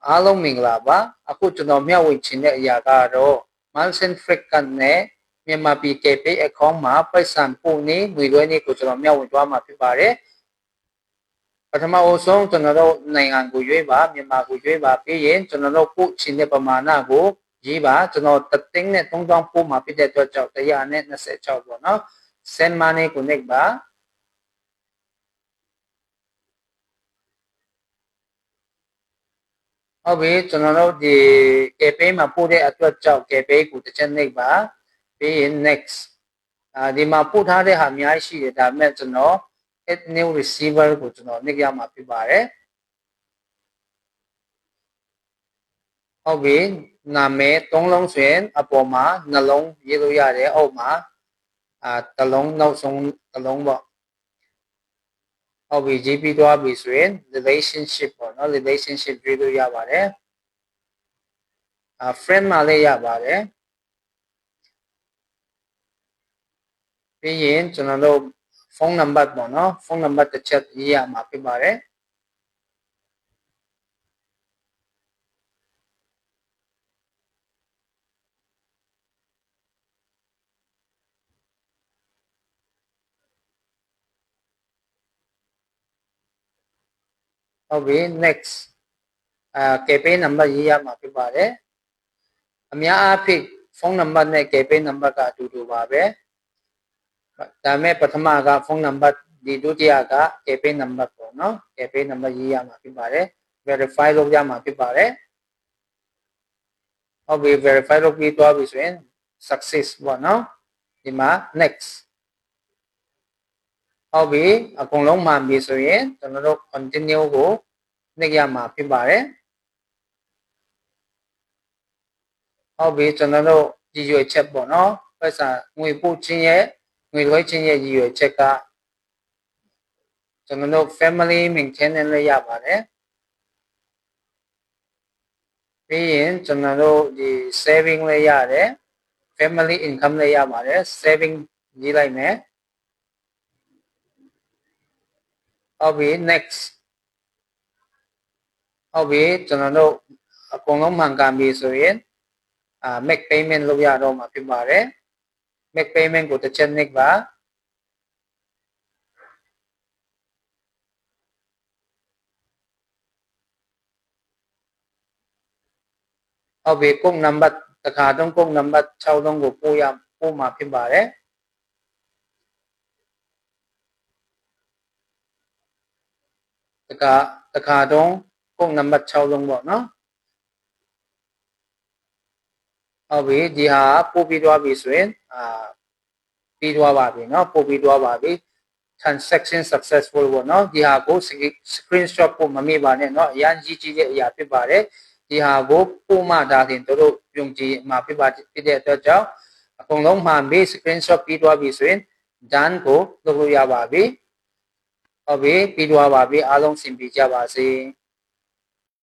အားလုံးမင်္ဂလာပါအခုကျွန်တော်မျှဝေချင်တဲ့အရာကတော့ Mansion Frequent နဲ့မြန်မာပြည် K-Pay account မှာပိုက်ဆံပို့နေငွေလွှဲနေကိုကျွန်တော်မျှဝေသွားမှာဖြစ်ပါတယ်ပထမအဆုံးကျွန်တော်တို့နိုင်ငံကိုရွေးပါမြန်မာကိုရွေးပါပြီးရင်ကျွန်တော်တို့ပို့ချင်တဲ့ပမာဏကိုရေးပါကျွန်တော်တသိန်းနဲ့3000ပို့မှာဖြစ်တဲ့အတွက်ကြောင့်126ပေါ့နော် Send Money Connect ပါဟုတ်ပြီကျွန်တော်တို့ဒီ K-Pay မှာပို့တဲ့အတွက်ကြောင့် K-Pay ကိုတစ်ချက်နှိပ်ပါပြီးရင် next ဒီမှာပို့ထားတဲ့ဟာအများကြီးရှိတယ်ဒါပေမဲ့ကျွန်တော် add new receiver ကိုကျွန်တော်နှိပ်ရမှာဖြစ်ပါတယ်ဟုတ်ပြီနာမည်3လုံးဆိုရင်အပေါ်မှာနှလုံးရေးလို့ရတယ်အောက်မှာတစ်လုံးနောက်ဆုံးတစ်လုံးပေါ့ဟုတ်ပြီ GP သွားပြီဆိုရင် relationship ပေါ့နော် relationship ရေးလို့ရပါတယ်friend မှာလည်းရပါတယ်ပြီးရင်ကျွန်တော်တို့ phone number ပေါ့နော် phone number တစ်ချက်ရေးရမှာဖြစ်ပါတယ်ဟုတ်ပြီ next K-Pay number ရေးရမှာဖြစ်ပါတယ်အများအားဖြင့် phone number နဲ့ K-Pay number ကအတူတူပါပဲဒါမဲ့ပထမက phone number ဒီဒုတိယက K-Pay number ပေါ့နော် K-Pay number ရေးရမှာဖြစ်ပါတယ် verify လုပ်ရမှာဖြစ်ပါတယ်ဟုတ်ပြီ verify လုပ်ပြီးသွားပြီဆိုရင် success ပေါ့နော်ဒီမှာ next ဟုတ်ပြီအကုန်လုံးမှန်ပြီဆိုရင်ကျွန်တော်တို့ continue ကိုနှိပ်ရမှာဖြစ်ပါတယ်ဟုတ်ပြီကျွန်တော်တို့ရည်ရွယ်ချက်ပေါ့နော်ပတ်စံငွေပို့ခြင်းရဲ့ငွေလွှဲခြင်းရဲ့ရည်ရွယ်ချက်ကကျွန်တော်တို့ family maintenance လည်းရပါတယ်ပြီးရင်ကျွန်တော်တို့ဒီ saving လည်းရတယ် family income လည်းရပါတယ် saving ရေးလိုက်မယ်ဟုတ်ပြီ next ဟုတ်ပြီကျွန်တော်တို့အကုန်လုံးမှန်ကန်ပြီဆိုရင်make payment လုပ်ရတော့မှာဖြစ်ပါတယ် make payment ကိုတစ်ချက်နှိပ်ပါဟုတ်ပြီကုတ်နံပါတ်တစ်ခါတော့ကုတ်နံပါတ်6လုံးကိုပို့မှာဖြစ်ပါတယ်တစ်ခါတော့ကုတ်နံပါတ်6လုံးပေါ့နော်ဟုတ်ပြီဒီဟာပို့ပြီးသွားပြီဆိုရင်ပြီးသွားပါပြီเนาะပို့ပြီးသွားပါပြီ transaction successful ပေါ့เนาะဒီဟာကို screenshot ပို့မမေ့ပါနဲ့เนาะအရင်ကြီးတဲ့အရာဖြစ်ပါတယ်ဒီဟာကိုပို့မှဒါတင်တို့ယုံကြည်မှာဖြစ်တဲ့အတွက်ကြောင့်အကုန်လုံးမှန်ပြီ screenshot ပြီးသွားပြီဆိုရင် done ကိုလုပ်လို့ရပါပြီဟုတ်ပြီပြီးသွားပါပြီအားလုံးစင်ပြေကြပါစေ